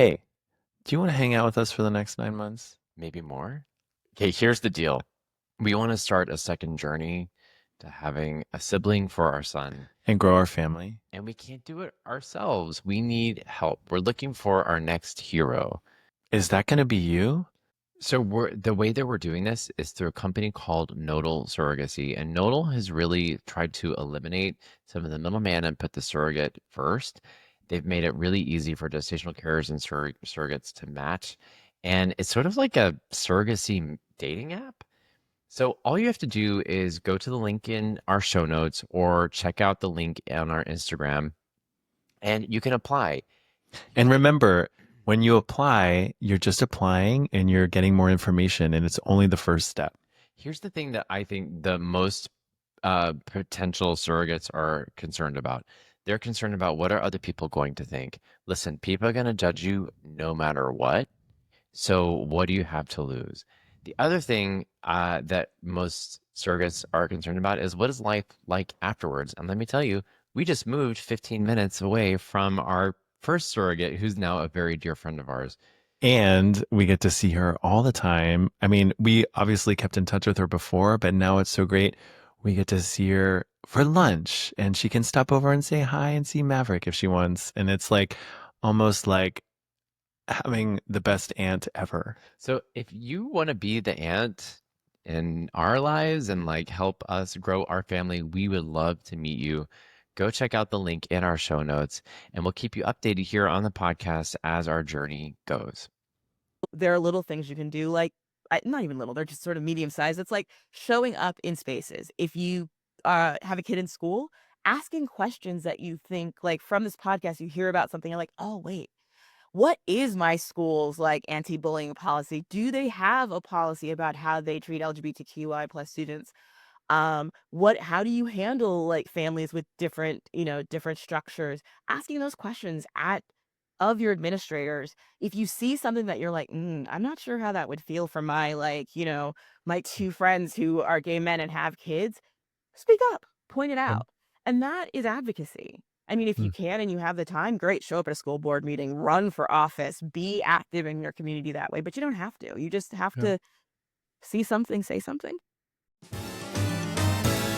Hey, do you want to hang out with us for the next 9 months? Maybe more. Okay, here's the deal. We want to start a second journey to having a sibling for our son, And grow our family? and we can't do it ourselves. We need help. We're looking for our next hero. Is that going to be you? So the way that we're doing this is through a company called Nodal Surrogacy, and Nodal has really tried to eliminate some of the middleman and put the surrogate first. They've made it really easy for gestational carers and surrogates to match, and it's sort of like a surrogacy dating app. So all you have to do is go to the link in our show notes or check out the link on our Instagram, and you can apply. And remember, when you apply, you're just applying and you're getting more information, and it's only the first step. Here's the thing that I think the most potential surrogates are concerned about. They're concerned about what are other people going to think. Listen, people are going to judge you no matter what. So what do you have to lose? The other thing that most surrogates are concerned about is what is life like afterwards. And let me tell you, we just moved 15 minutes away from our first surrogate, who's now a very dear friend of ours. And we get to see her all the time. I mean, we obviously kept in touch with her before, but now it's so great. We get to see her for lunch, and she can stop over and say hi and see Maverick if she wants. And it's like almost like having the best aunt ever. So if you want to be the aunt in our lives and like help us grow our family, we would love to meet you. Go check out the link in our show notes, and we'll keep you updated here on the podcast as our journey goes. There are little things you can do, like not even little, they're just sort of medium size. It's like showing up in spaces. If you have a kid in school, asking questions that you think, like from this podcast, you hear about something, you're like, oh, wait, what is my school's like anti-bullying policy? Do they have a policy about how they treat LGBTQI plus students? How do you handle like families with different, different structures? Asking those questions at of your administrators. If you see something that you're like, I'm not sure how that would feel for my like, my two friends who are gay men and have kids, speak up, point it Um, out. And that is advocacy. I mean, if you mm, can and you have the time, great, show up at a school board meeting, run for office, be active in your community that way, but you don't have to. You just have yeah. to see something, say something.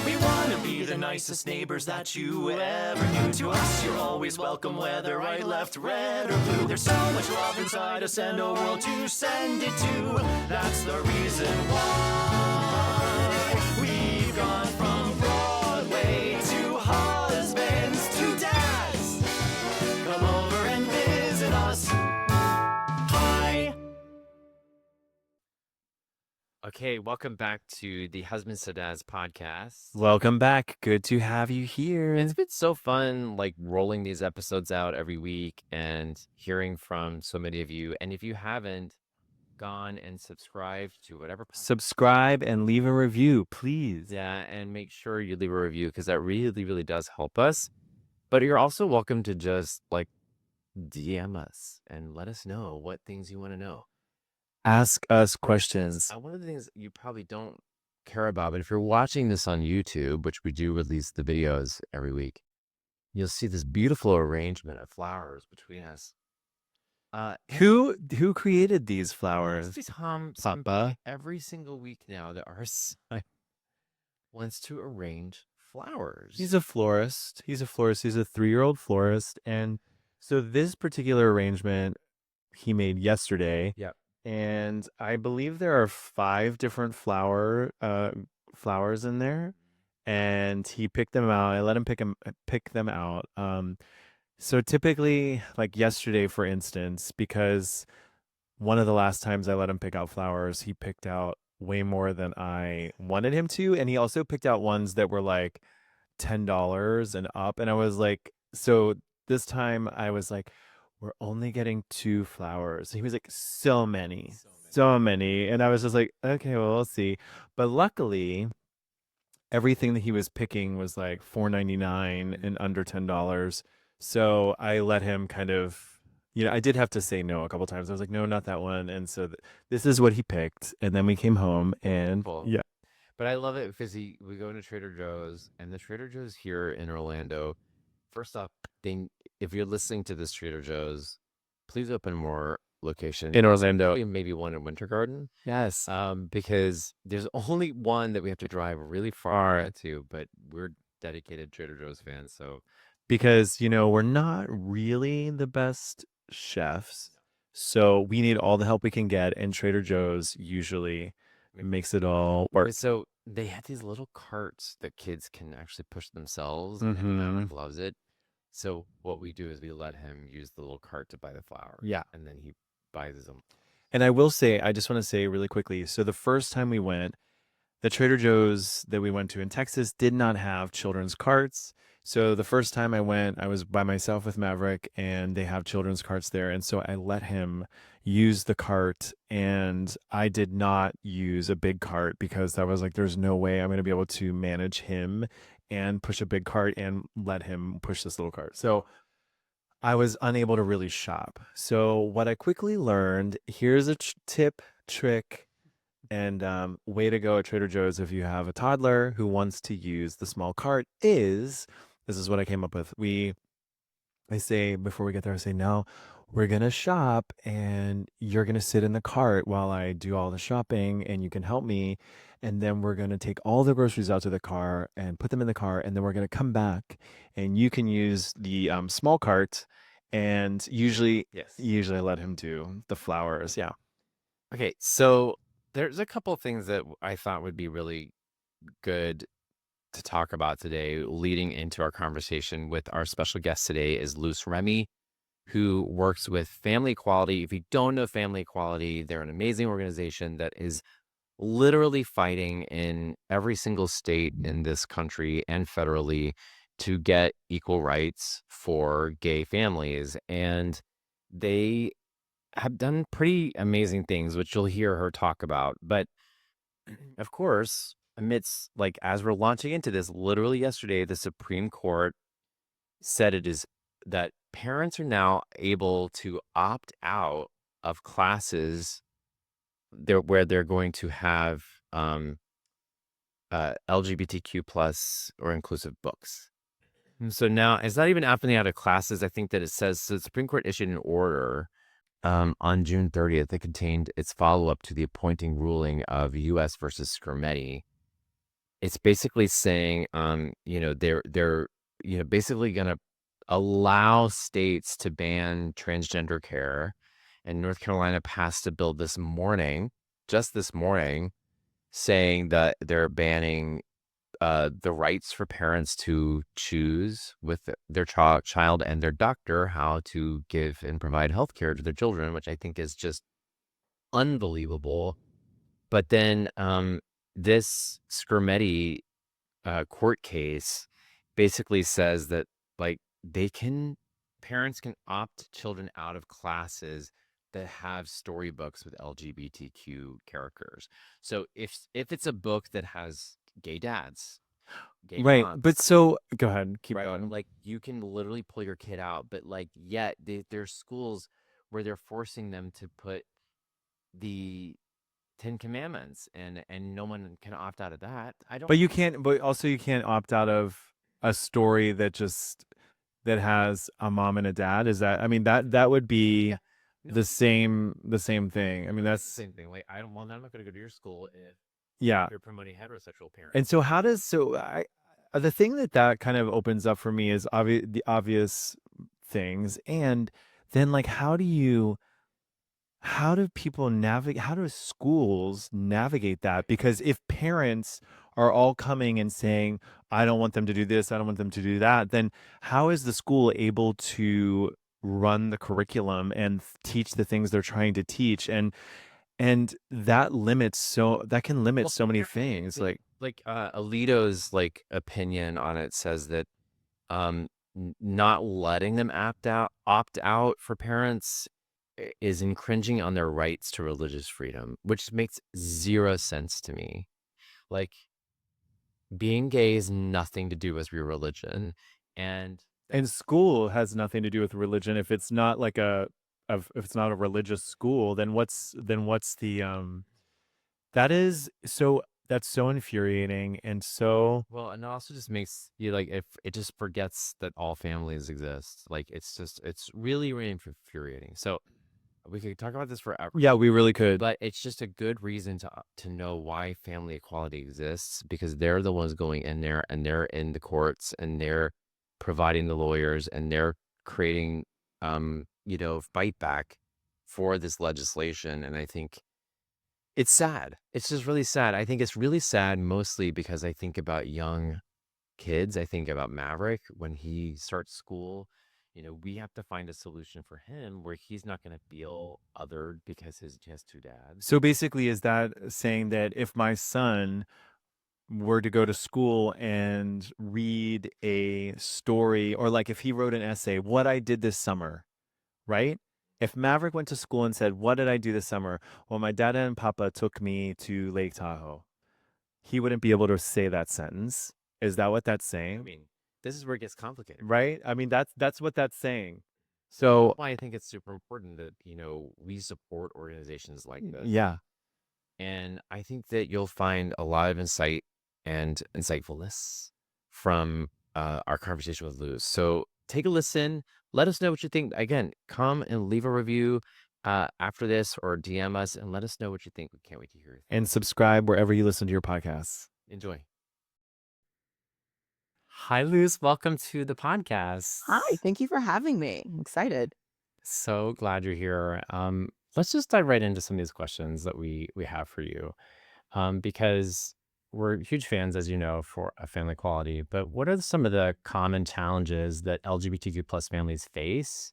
We wanna be the nicest neighbors that you ever knew. To us, you're always welcome, whether right, left, red, or blue. There's so much love inside us and a world to send it to. That's the reason why we've gone from Broadway to husbands to dads. Come over and visit us. Hi. Okay, welcome back to the Husband Sadaz podcast. Welcome back. Good to have you here. It's been so fun, like rolling these episodes out every week and hearing from so many of you. And if you haven't gone and subscribed to whatever Subscribe and leave a review, please. yeah, and make sure you leave a review because that really, really does help us. But you're also welcome to just like DM us and let us know what things you want to know. Ask us questions. One of the things you probably don't care about, but if you're watching this on YouTube, which we do release the videos every week, you'll see this beautiful arrangement of flowers between us. Who created these flowers? Papa. Every single week now that our son wants to arrange flowers. He's a florist. He's a 3-year-old florist. And so this particular arrangement he made yesterday. Yep. And I believe there are 5 different flowers in there. And he picked them out. I let him pick them out. So typically, like yesterday, for instance, because one of the last times I let him pick out flowers, he picked out way more than I wanted him to. And he also picked out ones that were like $10 and up. And I was like, so this time I was like, we're only getting 2 flowers. He was like, so many, so many. And I was just like, okay, well, we'll see. But luckily, everything that he was picking was like $4.99 and under $10. So I let him kind of, I did have to say no a couple times. I was like, no, not that one. And so this is what he picked. And then we came home and Cool. yeah. But I love it because we go into Trader Joe's, and the Trader Joe's here in Orlando. First off, if you're listening to this Trader Joe's, please open more locations In Orlando. maybe one in Winter Garden. Yes. Because there's only one that we have to drive really far to, but we're dedicated Trader Joe's fans, so Because, we're not really the best chefs. So we need all the help we can get, and Trader Joe's usually makes it all work. So they have these little carts that kids can actually push themselves, and Mhm. Maverick loves it. So what we do is we let him use the little cart to buy the flowers. Yeah. And then he buys them. And I just want to say really quickly. So the first time we went, the Trader Joe's that we went to in Texas did not have children's carts. So the first time I went, I was by myself with Maverick, and they have children's carts there. And so I let him use the cart, and I did not use a big cart because I was like, there's no way I'm going to be able to manage him and push a big cart and let him push this little cart. So I was unable to really shop. So what I quickly learned, here's a trick, and way to go at Trader Joe's if you have a toddler who wants to use the small cart, this is what I came up with. I say before we get there, I say, no, we're going to shop and you're going to sit in the cart while I do all the shopping and you can help me. And then we're going to take all the groceries out to the car and put them in the car. And then we're going to come back and you can use the small cart. And usually I let him do the flowers. Yeah. Okay, so there's a couple things that I thought would be really good to talk about today, leading into our conversation with our special guest today is Luce Remy, who works with Family Equality. If you don't know Family Equality, they're an amazing organization that is literally fighting in every single state in this country and federally to get equal rights for gay families. And they have done pretty amazing things, which you'll hear her talk about. But of course, amidst as we're launching into this, literally yesterday, the Supreme Court said it is that parents are now able to opt out of classes where they're going to have LGBTQ plus or inclusive books. And so now it's not even opting out of classes. I think that it says, so the Supreme Court issued an order on June 30th that contained its follow-up to the appointing ruling of U.S. versus Scarametti. It's basically saying, they're basically going to allow states to ban transgender care. And North Carolina passed a bill just this morning, saying that they're banning the rights for parents to choose with their child and their doctor how to give and provide health care to their children, which I think is just unbelievable. But then this Scarametti court case basically says that parents can opt children out of classes that have storybooks with LGBTQ characters. So if it's a book that has gay dads, gay Right. moms, But so go ahead, keep right, going. you can literally pull your kid out, but yet there's schools where they're forcing them to put the 10 Commandments, and no one can opt out of that. But you can't opt out of a story that has a mom and a dad. Is that, I mean, that would be the same thing. I mean, that's the same thing. I'm not going to go to your school if yeah. you're promoting heterosexual parenting. And so the thing that kind of opens up for me is the obvious things. And then how do people navigate, how do schools navigate that? Because if parents are all coming and saying, I don't want them to do this, I don't want them to do that, then how is the school able to run the curriculum and teach the things they're trying to teach? And that can limit so many things. Alito's opinion on it says that not letting them opt out for parents is infringing on their rights to religious freedom, which makes zero sense to me. Being gay is nothing to do with your religion, and school has nothing to do with religion. If it's not if it's not a religious school, then what's the that is so That's so infuriating and so Well, and it also just makes you like if it just forgets that all families exist. Like it's really, really infuriating. So we could talk about this forever, yeah, we really could. but it's just a good reason to know why family equality exists because they're the ones going in there and they're in the courts and they're providing the lawyers and they're creating fight back for this legislation. And I think it's sad. It's just really sad. I think it's really sad mostly because I think about young kids. I think about Maverick when he starts school. We have to find a solution for him where he's not going to feel othered because he has two dads. So basically, is that saying that if my son were to go to school and read a story, or like if he wrote an essay, what I did this summer, right? If Maverick went to school and said, what did I do this summer? Well, my dada and papa took me to Lake Tahoe. He wouldn't be able to say that sentence. Is that what that's I saying? mean, this is where it gets complicated, Right? I mean, that's what that's saying. So So, why I think it's super important that, we support organizations like this. yeah. And I think that you'll find a lot of insight and insightfulness from our conversation with Luz. So take a listen. Let us know what you think. Again, come and leave a review after this or DM us and let us know what you think. We can't wait to hear your thoughts. And subscribe wherever you listen to your podcasts. Enjoy. Hi, Luz. Welcome to the podcast. Hi, thank you for having me. I'm excited. So glad you're here. Let's just dive right into some of these questions that we have for you, because we're huge fans, as you know, for family equality. But what are some of the common challenges that LGBTQ plus families face,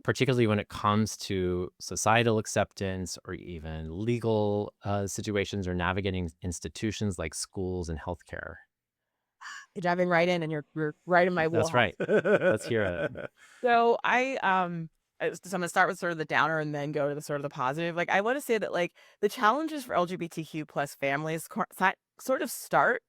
particularly when it comes to societal acceptance or even legal situations or navigating institutions like schools and healthcare? You're diving right in, and you're right in my That's wheelhouse. right. Let's hear it. So so I'm gonna start with sort of the downer and then go to the sort of the positive. Like I want to say that like the challenges for LGBTQ plus families sort of start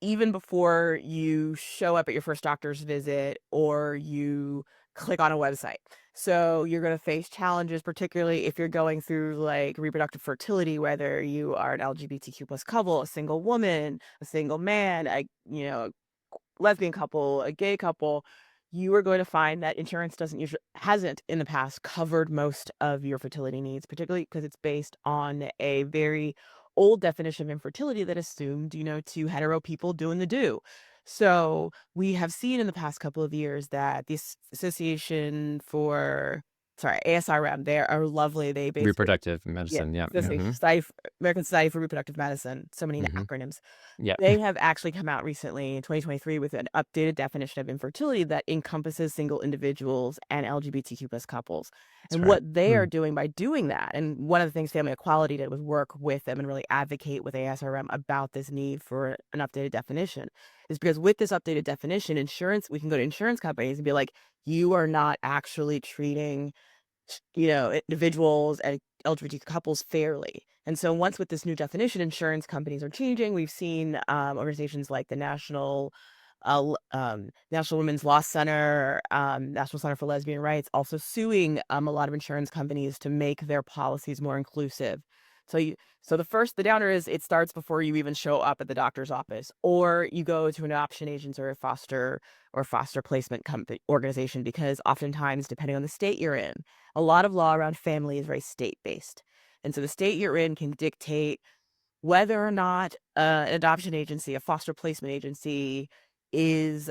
even before you show up at your first doctor's visit or you click on a website. So you're going to face challenges, particularly if you're going through like reproductive fertility, whether you are an LGBTQ plus couple, a single woman, a single man, lesbian couple, a gay couple, you are going to find that insurance doesn't usually hasn't in the past covered most of your fertility needs, particularly because it's based on a very old definition of infertility that assumed, two hetero people doing the do. So we have seen in the past couple of years that this association for ASRM, they are lovely. They basically Reproductive yeah, medicine. Yeah. American Society for Reproductive Medicine, so many Hmm. acronyms. Yeah. They have actually come out recently in 2023 with an updated definition of infertility that encompasses single individuals and LGBTQ plus couples. That's And right. what they are doing by doing that, and one of the things Family Equality did was work with them and really advocate with ASRM about this need for an updated definition, is because with this updated definition, we can go to insurance companies and be like, you are not actually treating individuals and LGBT couples fairly. And so once with this new definition, insurance companies are changing. We've seen organizations like the National Women's Law Center, National Center for Lesbian Rights, also suing a lot of insurance companies to make their policies more inclusive. So the downer is it starts before you even show up at the doctor's office, or you go to an adoption agent or a foster placement company organization, because oftentimes, depending on the state you're in, a lot of law around family is very state based. And so the state you're in can dictate whether or not an adoption agency, a foster placement agency, is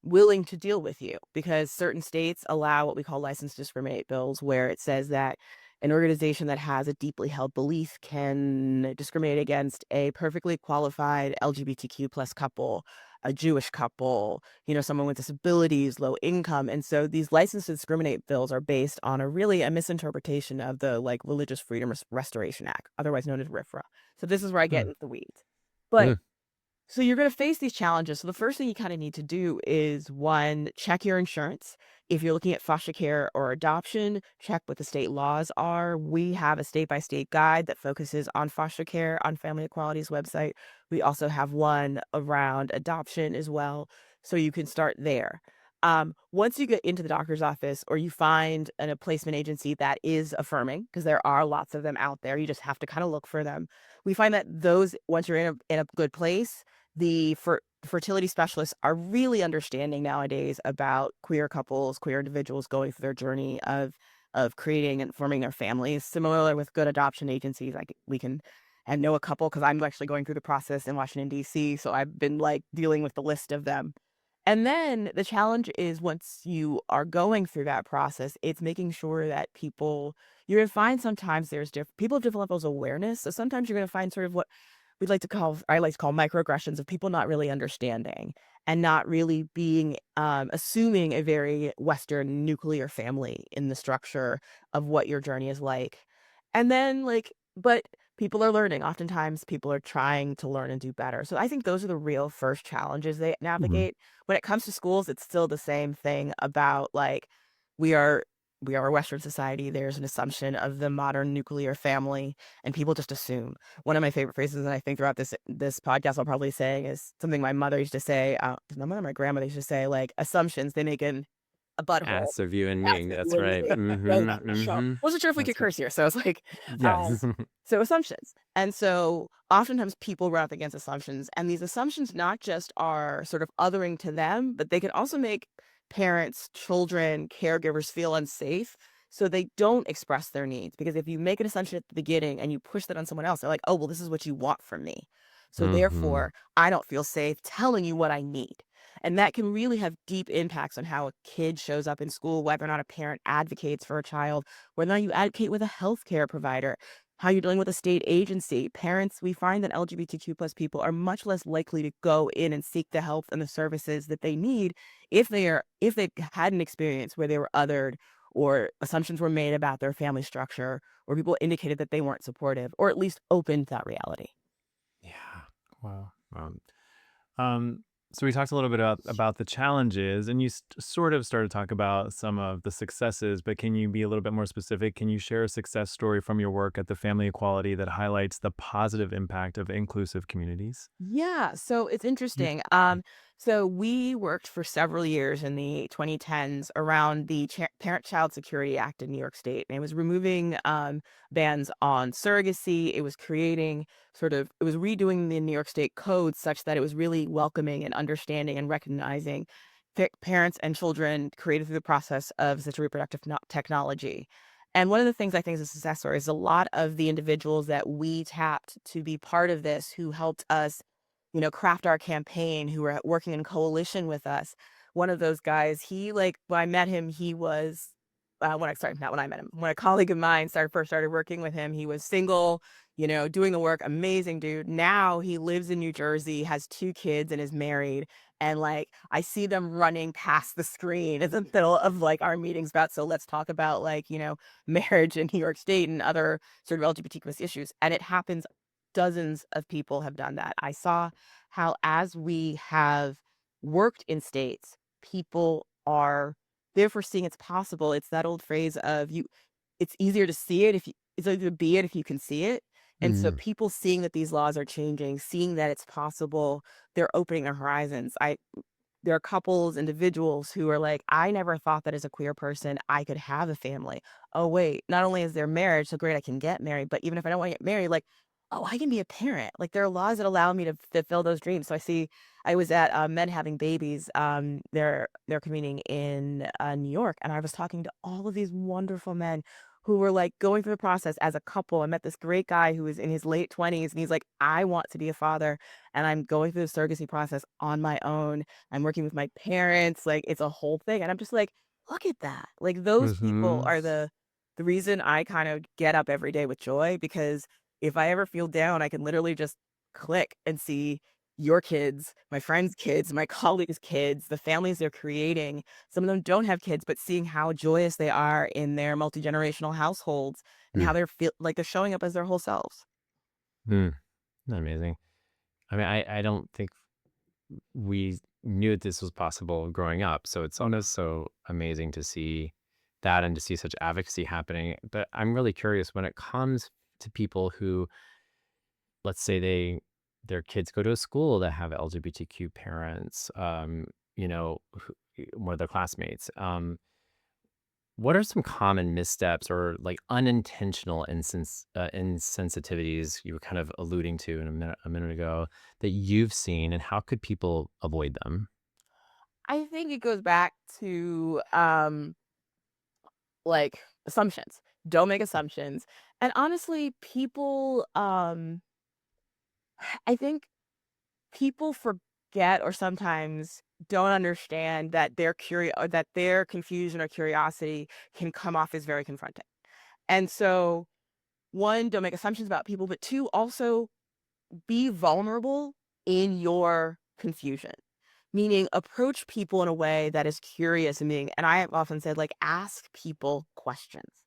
willing to deal with you, because certain states allow what we call license to discriminate bills, where it says that an organization that has a deeply held belief can discriminate against a perfectly qualified LGBTQ plus couple, a Jewish couple, someone with disabilities, low income. And so these license to discriminate bills are based on a misinterpretation of the like Religious Freedom Restoration Act, otherwise known as RFRA. So this is where I get into the weeds. But so you're going to face these challenges. So the first thing you kind of need to do is, one, check your insurance. If you're looking at foster care or adoption, check what the state laws are. We have a state-by-state guide that focuses on foster care on Family Equality's website. We also have one around adoption as well. So you can start there. Once you get into the doctor's office or you find a placement agency that is affirming, because there are lots of them out there, you just have to kind of look for them. We find that those, once you're in a good place, the fertility specialists are really understanding nowadays about queer couples, queer individuals going through their journey of creating and forming their families. Similar with good adoption agencies, like we can. I know a couple because I'm actually going through the process in Washington D.C. So I've been like dealing with the list of them, and then the challenge is once you are going through that process, it's making sure that you're gonna find sometimes there's people have different levels of awareness. So sometimes you're gonna find sort of what I like to call microaggressions of people not really understanding and not really being assuming a very Western nuclear family in the structure of what your journey is like. And then but people are learning. Oftentimes people are trying to learn and do better. So I think those are the real first challenges they Mhm. navigate. When it comes to schools, it's still the same thing about we are we are a Western society. There's an assumption of the modern nuclear family, and people just assume. One of my favorite phrases, and I think throughout this podcast I'll probably say, is something my mother used to say. My mother, and my grandmother used to say, like assumptions they make in a butthole. Ass of you and That's me. it, That's right. literally. Right. So Mm-hmm. wasn't sure if we could That's right. curse here, so I was like, um, Yes. so assumptions. And so oftentimes people run up against assumptions, and these assumptions not just are sort of othering to them, but they can also make parents, children, caregivers feel unsafe. So they don't express their needs because if you make an assumption at the beginning and you push that on someone else, they're like, oh, well, this is what you want from me. So Mhm. therefore, I don't feel safe telling you what I need. And that can really have deep impacts on how a kid shows up in school, whether or not a parent advocates for a child, whether or not you advocate with a healthcare provider, how you're dealing with a state agency. Parents, we find that LGBTQ plus people are much less likely to go in and seek the help and the services that they need if they've had an experience where they were othered or assumptions were made about their family structure or people indicated that they weren't supportive or at least open to that reality. Yeah. Wow. Um, so we talked a little bit about the challenges, and you sort of started to talk about some of the successes. But can you be a little bit more specific? Can you share a success story from your work at the Family Equality that highlights the positive impact of inclusive communities? Yeah, so it's Yeah. interesting. So we worked for several years in the 2010s around the Parent-Child Security Act in New York State, and it was removing bans on surrogacy. It was it was redoing the New York State code such that it was really welcoming and understanding and recognizing parents and children created through the process of assisted reproductive technology. And one of the things I think is a success story is a lot of the individuals that we tapped to be part of this who helped us craft our campaign, who were working in coalition with us. One of those guys, when I met him, he was, not when I met him, when a colleague of mine first started working with him, he was single, doing the work, amazing dude. Now he lives in New Jersey, has 2 kids, and is married. And I see them running past the screen in the middle of our meetings about, so let's talk about marriage in New York State and other sort of LGBTQ issues. And it happens dozens of people have done that. I saw how as we have worked in states, people are therefore seeing it's possible. It's that old phrase of it's easier to see it it's easier to be it if you can see it. And so Mm. people seeing that these laws are changing, seeing that it's possible, they're opening their horizons. There are couples, individuals who are like, I never thought that as a queer person, I could have a family. Oh, wait, not only is there marriage, so great, I can get married, but even if I don't want to get married, oh, I can be a parent. Like there are laws that allow me to fulfill those dreams. So I was at Men Having Babies, they're convening in New York, and I was talking to all of these wonderful men who were going through the process as a couple. I met this great guy who was in his late 20s, and he's like, I want to be a father, and I'm going through the surrogacy process on my own. I'm working with my parents, it's a whole thing, and I'm just like, "Look at that." Like, those people Mhm. are the reason I kind of get up every day with joy, because if I ever feel down, I can literally just click and see your kids, my friends' kids, my colleagues' kids, the families they're creating. Some of them don't have kids, but seeing how joyous they are in their multi-generational households and how Mm. they're showing up as their whole selves. Mm. Amazing. I mean, I don't think we knew that this was possible growing up. So it's almost so amazing to see that and to see such advocacy happening. But I'm really curious when it comes to people who, let's say their kids go to a school that have LGBTQ parents. one of their classmates. What are some common missteps or like unintentional insensitivities you were kind of alluding to in a minute ago that you've seen, and how could people avoid them? I think it goes back to like assumptions. Don't make assumptions. And honestly, people I think people forget or sometimes don't understand that their curious or that their confusion or curiosity can come off as very confronting. And so, one, don't make assumptions about people, but two, also be vulnerable in your confusion. Meaning approach people in a way that is curious and being, and I have often said, like, ask people questions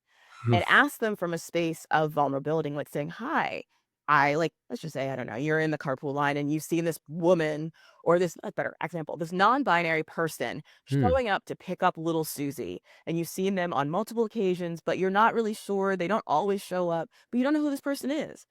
and ask them from a space of vulnerability, like saying, "Hi, I like," let's just say, I don't know, you're in the carpool line and you've seen this woman or this, a better example, this non-binary person Hmm. showing up to pick up little Susie, and you've seen them on multiple occasions, but you're not really sure. They don't always show up, but you don't know who this person is.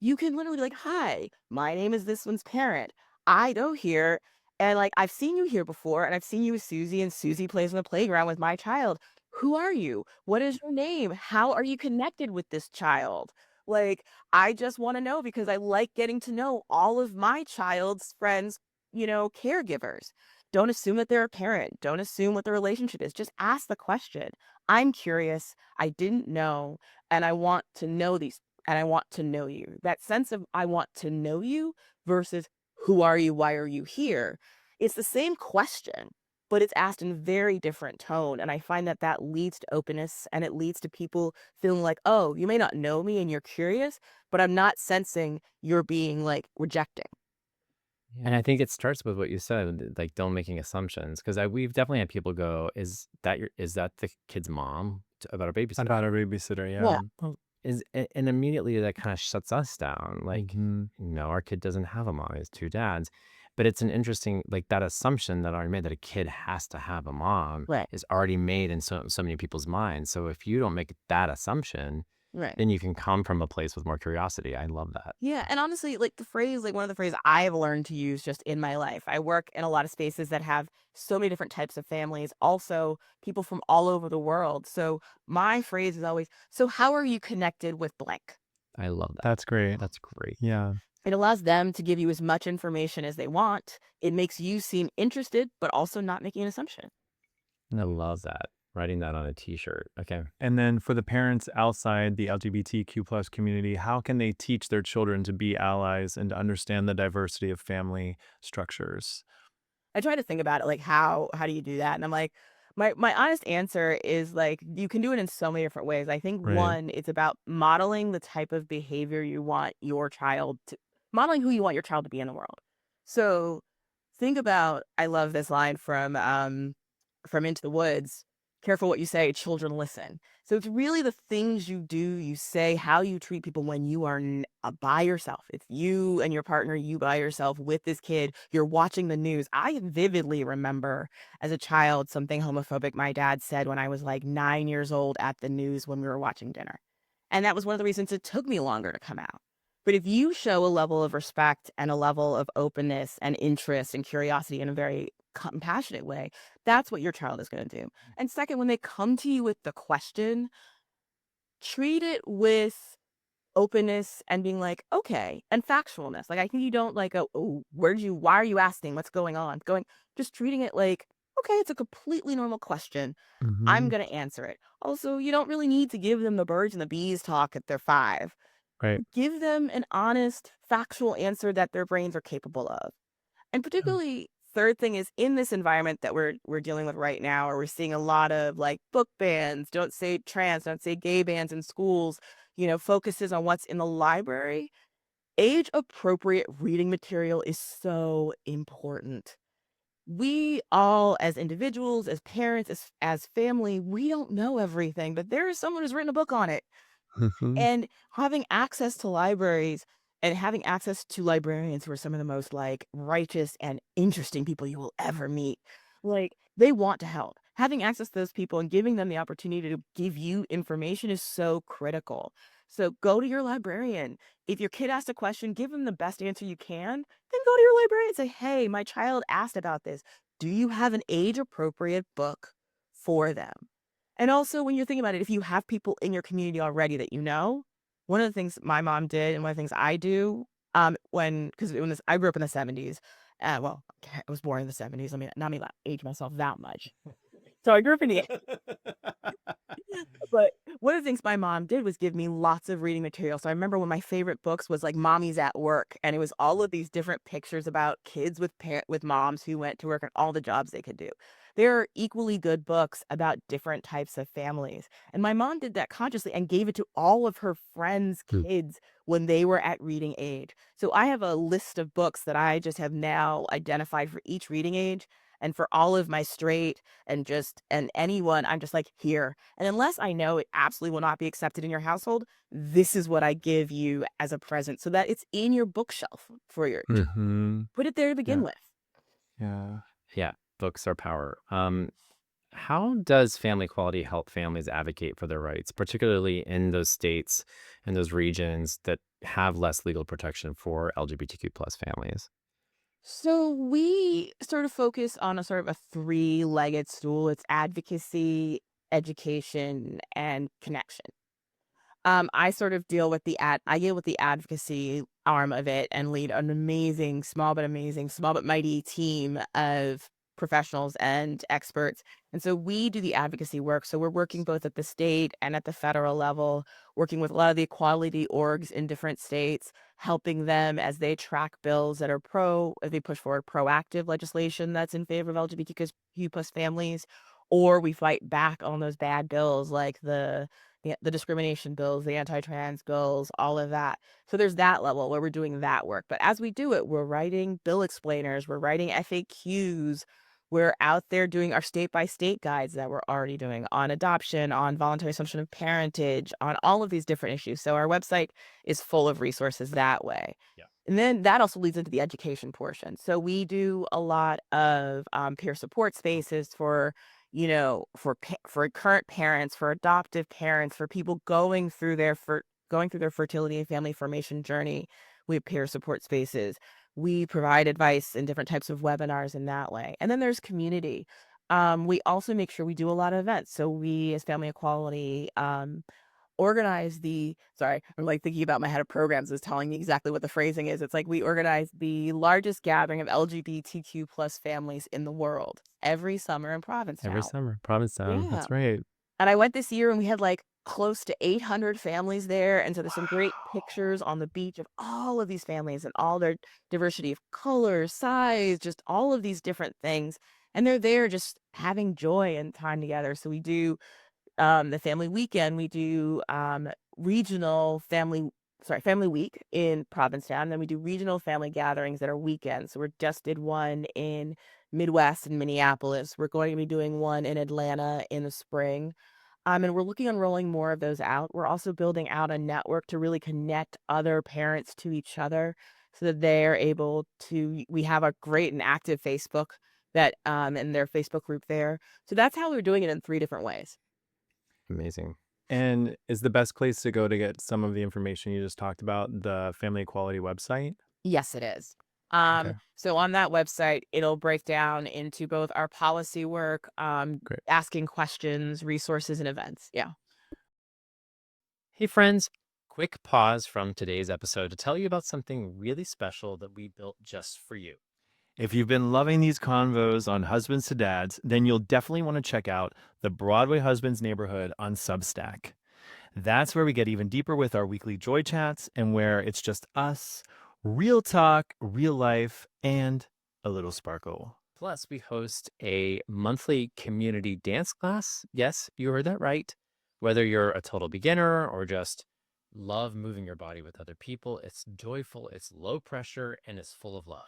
You can literally be like, "Hi, my name is this one's parent. I go here, and, like, I've seen you here before, and I've seen you with Susie, and Susie plays on the playground with my child. Who are you? What is your name? How are you connected with this child? Like, I just wanna know because I like getting to know all of my child's friends, caregivers." Don't assume that they're a parent. Don't assume what the relationship is. Just ask the question. "I'm curious. I didn't know, and I want to know these and I want to know you." That sense of I want to know you versus who are you? Why are you here? It's the same question, but it's asked in very different tone. And I find that that leads to openness and it leads to people feeling like, oh, you may not know me and you're curious, but I'm not sensing you're being like rejecting. And I think it starts with what you said, like don't making assumptions, because we've definitely had people go, is that the kid's mom about a babysitter? About a babysitter, Yeah. yeah. Well, and immediately that kind of shuts us down. Like, Mhm. no, our kid doesn't have a mom; he has two dads. But it's an interesting, like that assumption that already made that a kid has to have a mom Right. is already made in so many people's minds. So if you don't make that assumption, Right. then you can come from a place with more curiosity. I love that. Yeah, and honestly, like the phrase, like one of the phrases I've learned to use just in my life. I work in a lot of spaces that have so many different types of families, also people from all over the world. So my phrase is always, "So how are you connected with blank?" I love that. That's great. That's great. Yeah. It allows them to give you as much information as they want. It makes you seem interested, but also not making an assumption. I love that. Writing that on a T-shirt. Okay. And then for the parents outside the LGBTQ plus community, how can they teach their children to be allies and to understand the diversity of family structures? I try to think about it like how do you do that? And I'm like, my honest answer is like you can do it in so many different ways. I think Right. one, it's about modeling the type of behavior you want your child to modeling who you want your child to be in the world. So think about I love this line from Into the Woods. Careful what you say, children listen. So it's really the things you do, you say, how you treat people when you are by yourself. It's you and your partner, you by yourself with this kid. You're watching the news. I vividly remember as a child something homophobic my dad said when I was like 9 years old at the news when we were watching dinner. And that was one of the reasons it took me longer to come out. But if you show a level of respect and a level of openness and interest and curiosity in a very compassionate way, that's what your child is going to do. And second, when they come to you with the question, treat it with openness and being like, okay, and factualness. Like, I think you don't like, oh, why are you asking? What's going on? Just treating it like, okay, it's a completely normal question. I'm Hmm. going to answer it. Also, you don't really need to give them the birds and the bees talk at their 5. Right. Give them an honest, factual answer that their brains are capable of. And Yeah. particularly, third thing is in this environment that we're dealing with right now, where we're seeing a lot of like book bans, don't say trans, don't say gay bans in schools, focuses on what's in the library. Age appropriate reading material is so important. We all, as individuals, as parents, as family, we don't know everything, but there is someone who's written a book on it. Mhm. And having access to libraries and having access to librarians who are some of the most like righteous and interesting people you will ever meet, like they want to help. Having access to those people and giving them the opportunity to give you information is so critical. So go to your librarian. If your kid asks a question, give them the best answer you can. Then go to your librarian and say, "Hey, my child asked about this. do you have an age appropriate book for them? And also, when you're thinking about it, if you have people in your community already that you know, one of the things my mom did and one of the things I do, because I grew up in the 70s. Well, I was born in the 70s. I mean, not me age myself that much. So I grew up in the but one of the things my mom did was give me lots of reading material. So I remember one of my favorite books was like Mommy's at Work, and it was all of these different pictures about kids with moms who went to work and all the jobs they could do. There are equally good books about different types of families. And my mom did that consciously and gave it to all of her friends' Mm. kids when they were at reading age. So I have a list of books that I just have now identified for each reading age. And for all of my straight and anyone, I'm just like, here. And unless I know it absolutely will not be accepted in your household, this is what I give you as a present so that it's in your bookshelf for your child. Mm-hmm. Put it there to begin Yeah. with. Yeah. Yeah, books are power. How does family equality help families advocate for their rights, particularly in those states and those regions that have less legal protection for LGBTQ plus families? So we sort of focus on a sort of a three-legged stool. It's advocacy, education, and connection. I sort of I deal with the advocacy arm of it and lead an amazing, small but mighty team of professionals and experts. And so we do the advocacy work. So we're working both at the state and at the federal level, working with a lot of the equality orgs in different states, helping them as they track bills that are as they push forward proactive legislation that's in favor of LGBTQ plus families, or we fight back on those bad bills like the discrimination bills, the anti-trans bills, all of that. So there's that level where we're doing that work. But as we do it, we're writing bill explainers, we're writing FAQs, we're out there doing our state by state guides that we're already doing on adoption, on voluntary assumption of parentage, on all of these different issues. So our website is full of resources that way. Yeah. And then that also leads into the education portion. So we do a lot of peer support spaces for for current parents, for adoptive parents, for people going through their fertility and family formation journey. We have peer support spaces. We provide advice in different types of webinars in that way. And then there's community. We also make sure we do a lot of events. So we, as Family Equality, organize I'm like thinking about my head of programs is telling me exactly what the phrasing is. It's like we organize the largest gathering of LGBTQ plus families in the world every summer in Every Provincetown. summer, Provincetown. Yeah. That's right. And I went this year and we had like close to 800 families there. And so there's some great pictures on the beach of all of these families and all their diversity of color, size, just all of these different things. And they're there just having joy and time together. So we do the family weekend, we do regional family week in Provincetown. Then we do regional family gatherings that are weekends. So we just did one in Midwest and Minneapolis. We're going to be doing one in Atlanta in the spring. And we're looking on rolling more of those out. We're also building out a network to really connect other parents to each other so that they're able to. We have a great and active Facebook and their Facebook group there. So that's how we're doing it in three different ways. Amazing. And is the best place to go to get some of the information you just talked about the Family Equality website? Yes, it is. Okay, So on that website, it'll break down into both our policy work, great. asking questions, resources, and events. Yeah. Hey, friends, quick pause from today's episode to tell you about something really special that we built just for you. If you've been loving these convos on husbands to dads, then you'll definitely want to check out the Broadway Husbands Neighborhood on Substack. That's where we get even deeper with our weekly joy chats and where it's just us, real talk, real life, and a little sparkle. Plus, we host a monthly community dance class. Yes, you heard that right. Whether you're a total beginner or just love moving your body with other people, it's joyful, it's low pressure, and it's full of love.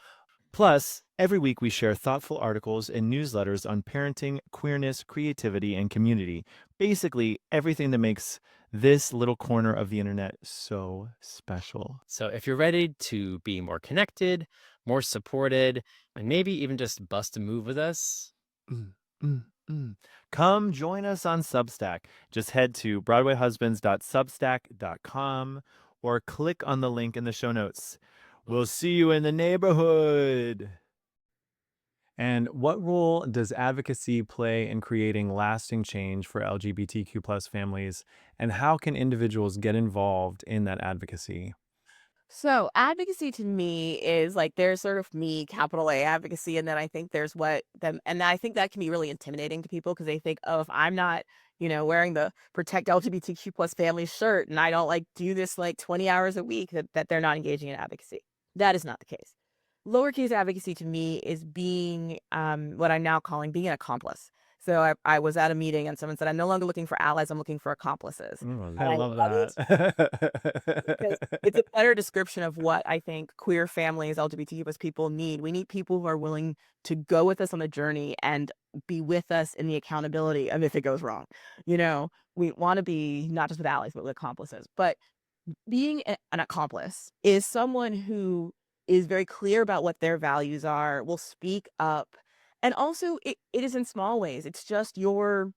Plus, every week we share thoughtful articles and newsletters on parenting, queerness, creativity, and community. Basically, everything that makes this little corner of the internet so special. So if you're ready to be more connected, more supported, and maybe even just bust a move with us, Mm, mm, mm. Come join us on Substack. Just head to broadwayhusbands.substack.com or click on the link in the show notes. We'll see you in the neighborhood. And what role does advocacy play in creating lasting change for LGBTQ plus families? And how can individuals get involved in that advocacy? So advocacy to me is like there's sort of me, capital A advocacy, and then I think there's what them, and I think that can be really intimidating to people because they think, oh, if I'm not, wearing the protect LGBTQ plus families shirt and I don't like do this like 20 hours a week, that they're not engaging in advocacy. That is not the case. Lowercase advocacy to me is being what I'm now calling being an accomplice. So I was at a meeting and someone said, I'm no longer looking for allies, I'm looking for accomplices. Mm, I And I love love it because that. it's a better description of what I think queer families, LGBTQ plus people need. We need people who are willing to go with us on the journey and be with us in the accountability of if it goes wrong. We want to be not just with allies, but with accomplices. But being an accomplice is someone who is very clear about what their values are, will speak up. And also, it is in small ways. It's just your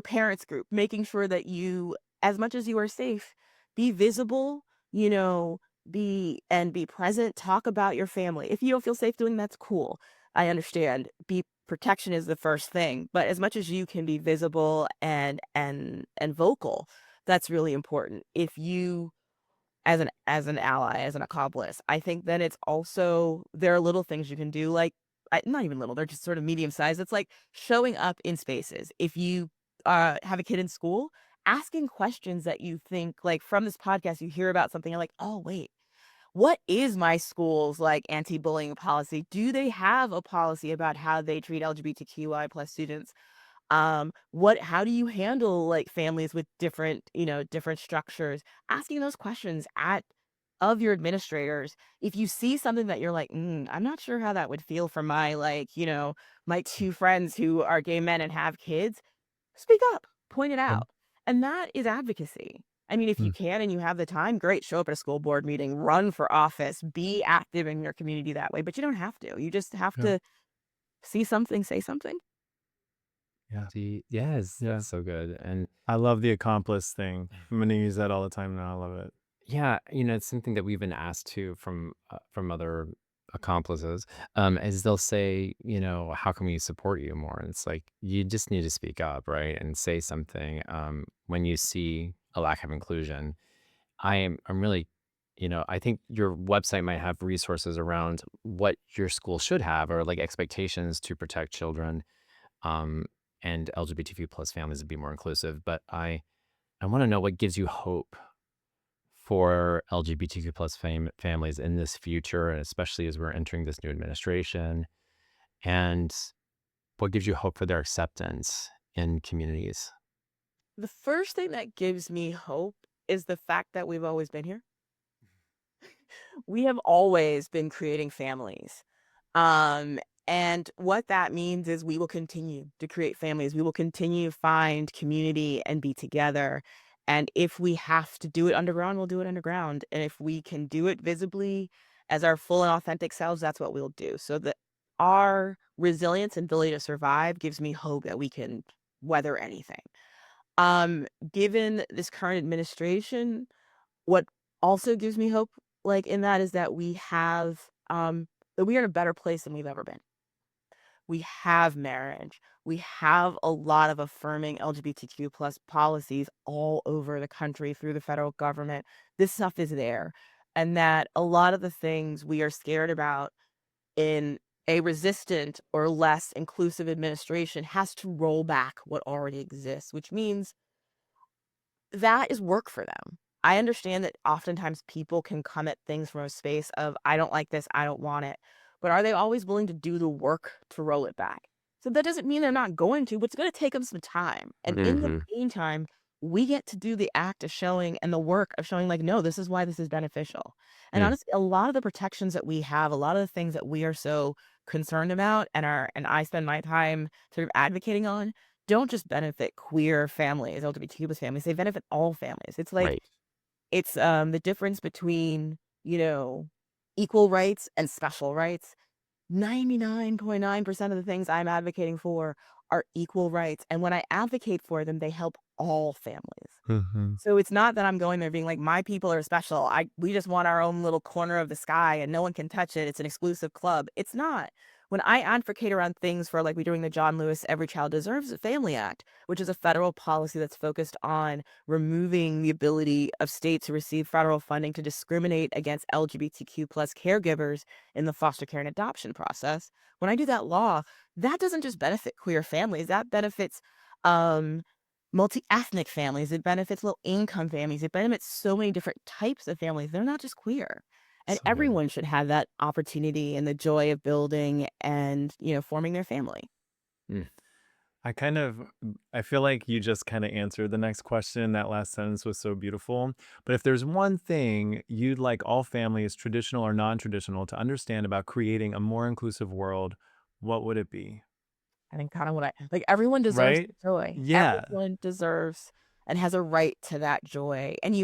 parents group, making sure that you, as much as you are safe, be visible, you know, be present, talk about your family. If you don't feel safe doing that's cool. I understand. Be protection is the first thing, but as much as you can be visible and vocal, that's really important. If you as an ally, as an accomplice. I think then it's also there are little things you can do, like not even little, they're just sort of medium size. It's like showing up in spaces. If you have a kid in school, asking questions that you think like from this podcast, you hear about something, you're like, oh wait, what is my school's like anti-bullying policy? Do they have a policy about how they treat LGBTQI plus students? How do you handle like families with different structures? Asking those questions at of your administrators. If you see something that you're like, I'm not sure how that would feel for my my two friends who are gay men and have kids, speak up, point it yep. out. And that is advocacy. I mean, if you Mm, can and you have the time, great, show up at a school board meeting, run for office, be active in your community that way, but you don't have to. You just have yeah, to see something, say something. yeah, See, yes, yeah. that's so good. And I love the accomplice thing. I'm gonna use that all the time now. I love it. yeah, it's something that we've been asked to from other accomplices, is they'll say, how can we support you more? And it's like you just need to speak up, right, and say something when you see a lack of inclusion. I'm really, I think your website might have resources around what your school should have or like expectations to protect children um, and LGBTQ plus families to be more inclusive. But I want to know what gives you hope for LGBTQ plus families in this future, and especially as we're entering this new administration, and what gives you hope for their acceptance in communities? The first thing that gives me hope is the fact that we've always been here. We have always been creating families. Um, and what that means is we will continue to create families. We will continue to find community and be together. And if we have to do it underground, we'll do it underground. And if we can do it visibly as our full and authentic selves, that's what we'll do. So that our resilience and ability to survive gives me hope that we can weather anything. Given this current administration, what also gives me hope, like, in that is that we are in a better place than we've ever been. We have marriage. We have a lot of affirming LGBTQ plus policies all over the country through the federal government. This stuff is there. And that a lot of the things we are scared about in a resistant or less inclusive administration has to roll back what already exists, which means that is work for them. I understand that oftentimes people can come at things from a space of, I don't like this, I don't want it. But are they always willing to do the work to roll it back? So that doesn't mean they're not going to, but it's going to take them some time. And in the Hmm. meantime, we get to do the act of showing and the work of showing, like, no, this is why this is beneficial. And Mm, honestly, a lot of the protections that we have, a lot of the things that we are so concerned about and I spend my time sort of advocating on don't just benefit queer families, LGBTQ plus families, they benefit all families. It's like right. the difference between, equal rights and special rights. 99.9% of the things I'm advocating for are equal rights. And when I advocate for them, they help all families. Hmm. So it's not that I'm going there being like, my people are special. We just want our own little corner of the sky and no one can touch it. It's an exclusive club. It's not. when I advocate around things for like we're doing the John Lewis Every Child Deserves a Family Act, which is a federal policy that's focused on removing the ability of states to receive federal funding to discriminate against LGBTQ plus caregivers in the foster care and adoption process. When I do that law, that doesn't just benefit queer families, that benefits um, multi-ethnic families, it benefits low-income families, it benefits so many different types of families. They're not just queer. And So good. everyone should have that opportunity and the joy of building and, forming their family. Mm. I feel like you just kind of answered the next question. That last sentence was so beautiful. But if there's one thing you'd like all families, traditional or non-traditional, to understand about creating a more inclusive world, what would it be? I think kind of what I like, everyone deserves Right? joy. Yeah. Everyone deserves and has a right to that joy. And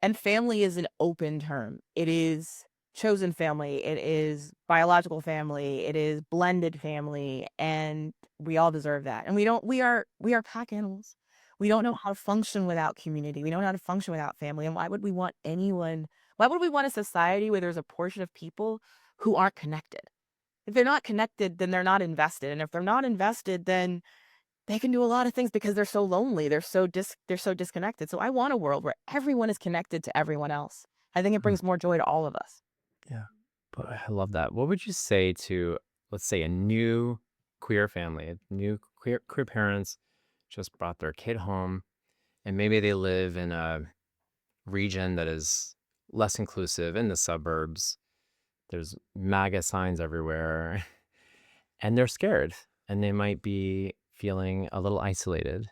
and family is an open term. It is chosen family, it is biological family, it is blended family, and we all deserve that. And we are pack animals. We don't know how to function without community. We don't know how to function without family. And why would we want a society where there's a portion of people who aren't connected? If they're not connected, then they're not invested, and if they're not invested, then they can do a lot of things because they're so lonely, they're so disconnected. So I want a world where everyone is connected to everyone else. I think it Mm, brings more joy to all of us. yeah. But I love that. What would you say to, let's say, a new queer family, new queer parents just brought their kid home, and maybe they live in a region that is less inclusive in the suburbs. There's MAGA signs everywhere, and they're scared, and they might be feeling a little isolated,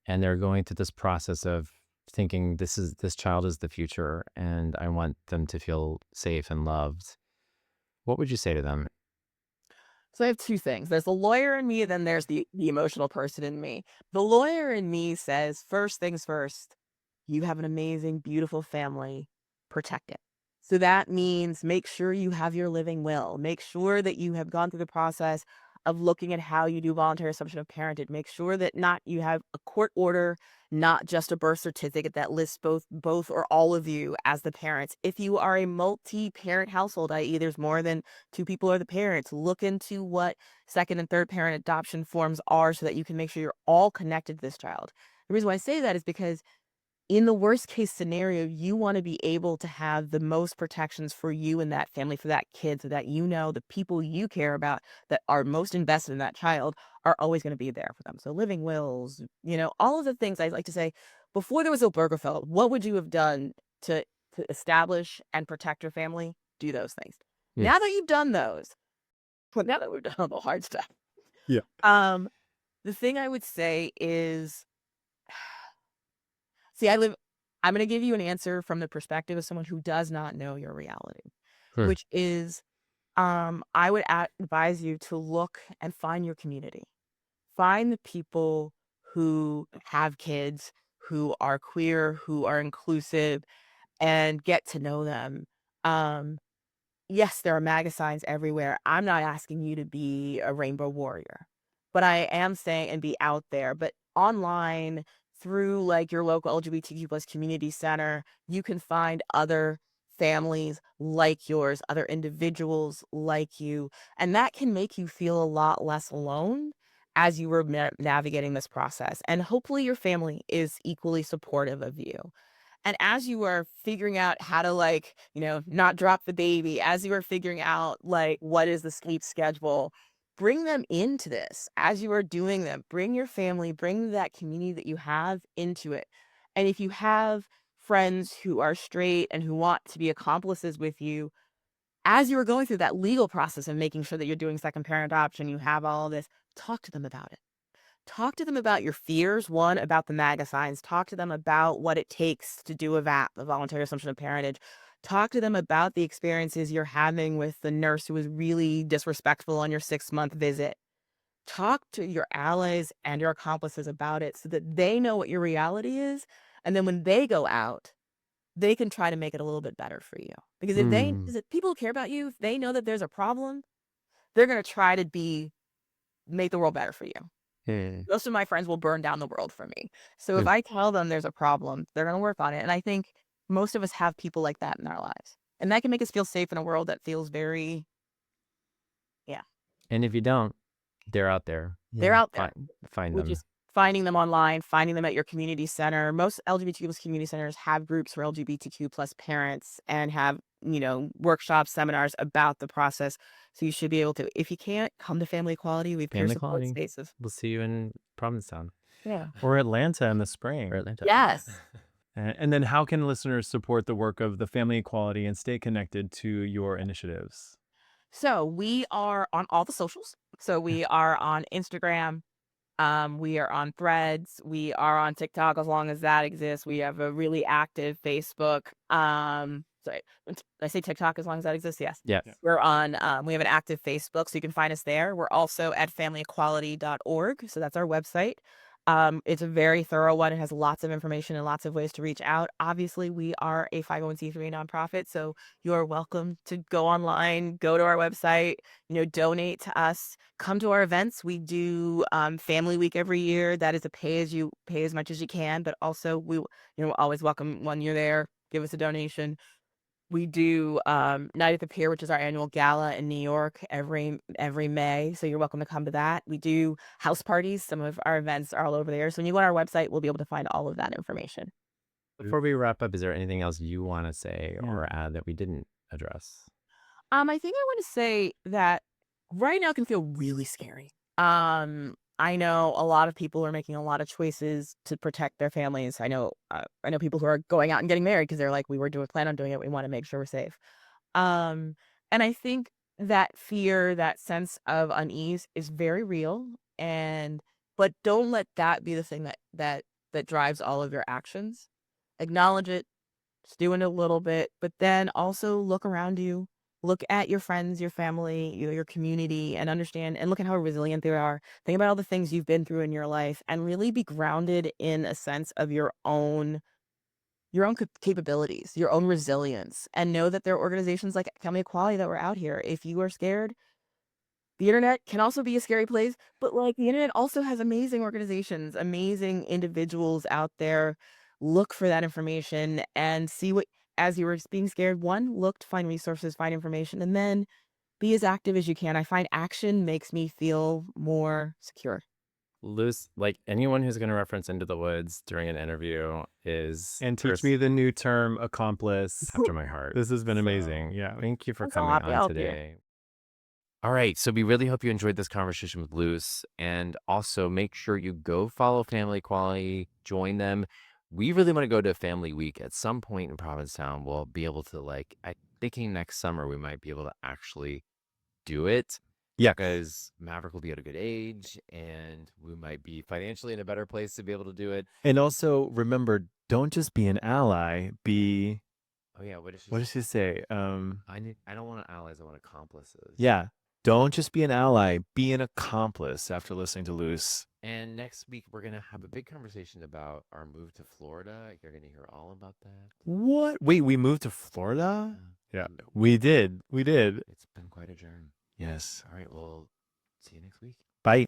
and they're going through this process of thinking this child is the future, and I want them to feel safe and loved. What would you say to them? So I have two things. There's the lawyer in me, then there's the emotional person in me. The lawyer in me says, first things first, you have an amazing, beautiful family, protect it. So that means make sure you have your living will. Make sure that you have gone through the process of looking at how you do voluntary assumption of parentage. Make sure that not you have a court order, not just a birth certificate that lists both or all of you as the parents. If you are a multi-parent household, i.e., there's more than two people are the parents, look into what second and third parent adoption forms are so that you can make sure you're all connected to this child. The reason why I say that is because in the worst case scenario, you want to be able to have the most protections for you and that family, for that kid, so that the people you care about that are most invested in that child are always going to be there for them. So living wills, all of the things I like to say before there was Obergefell, what would you have done to establish and protect your family? Do those things. Mm. Now that you've done those, well, now that we've done all the hard stuff, Yeah. um, the thing I would say is See, I'm going to give you an answer from the perspective of someone who does not know your reality, Hmm. which is I would advise you to look and find your community. Find the people who have kids, who are queer, who are inclusive, and get to know them. Um, yes, there are MAGA signs everywhere. I'm not asking you to be a rainbow warrior, but I am saying and be out there. But online, through like your local LGBTQ plus community center, you can find other families like yours, other individuals like you, and that can make you feel a lot less alone as you were navigating this process. And hopefully, your family is equally supportive of you. And as you are figuring out how to not drop the baby, as you are figuring out like what is the sleep schedule, bring them into this as you are doing them. Bring your family, bring that community that you have into it. And if you have friends who are straight and who want to be accomplices with you, as you are going through that legal process of making sure that you're doing second parent adoption, you have all this, talk to them about it. Talk to them about your fears, one, about the MAGA signs. Talk to them about what it takes to do a VAP, a voluntary assumption of parentage. Talk to them about the experiences you're having with the nurse who was really disrespectful on your 6-month visit. Talk to your allies and your accomplices about it so that they know what your reality is. And then when they go out, they can try to make it a little bit better for you. Because Mm. because if people who care about you, if they know that there's a problem, they're going to try to make the world better for you. Yeah. Most of my friends will burn down the world for me. So if Mm. I tell them there's a problem, they're going to work on it. And I think most of us have people like that in our lives. And that can make us feel safe in a world that feels very, And if you don't, they're out there. They're out there. Find We're them. just finding them online, finding them at your community center. Most LGBTQ plus community centers have groups for LGBTQ plus parents and have, workshops, seminars about the process. So you should be able to. If you can't, come to Family Equality. We have peer Family support Equality. spaces. We'll see you in Provincetown Yeah. Or Atlanta in the spring. or Atlanta. Yes. And then how can listeners support the work of the Family Equality and stay connected to your initiatives? So we are on all the socials. So we are on Instagram. We are on Threads. We are on TikTok as long as that exists. We have a really active Facebook. Sorry, did I say TikTok as long as that exists? Yes. Yes. We're on, we have an active Facebook, so you can find us there. We're also at familyequality.org. So that's our website. It's a very thorough one. It has lots of information and lots of ways to reach out. Obviously, we are a 501c3 nonprofit, so you're welcome to go online, go to our website, donate to us, come to our events. We do Family Week every year. That is a pay as much as you can, but also we always welcome when you're there, give us a donation. We do Night at the Pier, which is our annual gala in New York every May. So you're welcome to come to that. We do house parties. Some of our events are all over there. So when you go on our website, we'll be able to find all of that information. Before we wrap up, is there anything else you want to say or add that we didn't address? I think I want to say that right now can feel really scary. I know a lot of people are making a lot of choices to protect their families. I know people who are going out and getting married because they're like, we plan on doing it. We want to make sure we're safe. Um, and I think that fear, that sense of unease is very real. But don't let that be the thing that drives all of your actions. Acknowledge it, just doing it a little bit, but then also look around you, look at your friends, your family, your community, and understand and look at how resilient they are. Think about all the things you've been through in your life and really be grounded in a sense of your own capabilities, your own resilience, and know that there are organizations like Family Equality that were out here. If you are scared, the internet can also be a scary place, but like the internet also has amazing organizations, amazing individuals out there. Look for that information and see what, as you were being scared, one, look to find resources, find information, and then be as active as you can. I find action makes me feel more secure. Loose, like anyone who's going to reference Into the Woods during an interview is And teach me the new term accomplice. after my heart. This has been So, amazing. Yeah. Thank you for I'm so coming happy on I'll be here. today. All right. So we really hope you enjoyed this conversation with Luce. And also make sure you go follow Family Equality, join them. We really want to go to Family Week at some point in Provincetown. We'll be able to, I'm thinking next summer we might be able to actually do it. Yeah. Because Maverick will be at a good age and we might be financially in a better place to be able to do it. And also remember, don't just be an ally, be Oh yeah, what does she say? I don't want allies, I want accomplices. Yeah. Don't just be an ally, be an accomplice after listening to Luce. And next week we're gonna have a big conversation about our move to Florida. You're gonna hear all about that. What? Wait, we moved to Florida? Yeah. Yeah, we did. We did. It's been quite a journey. Yes. All right, well, see you next week. Bye.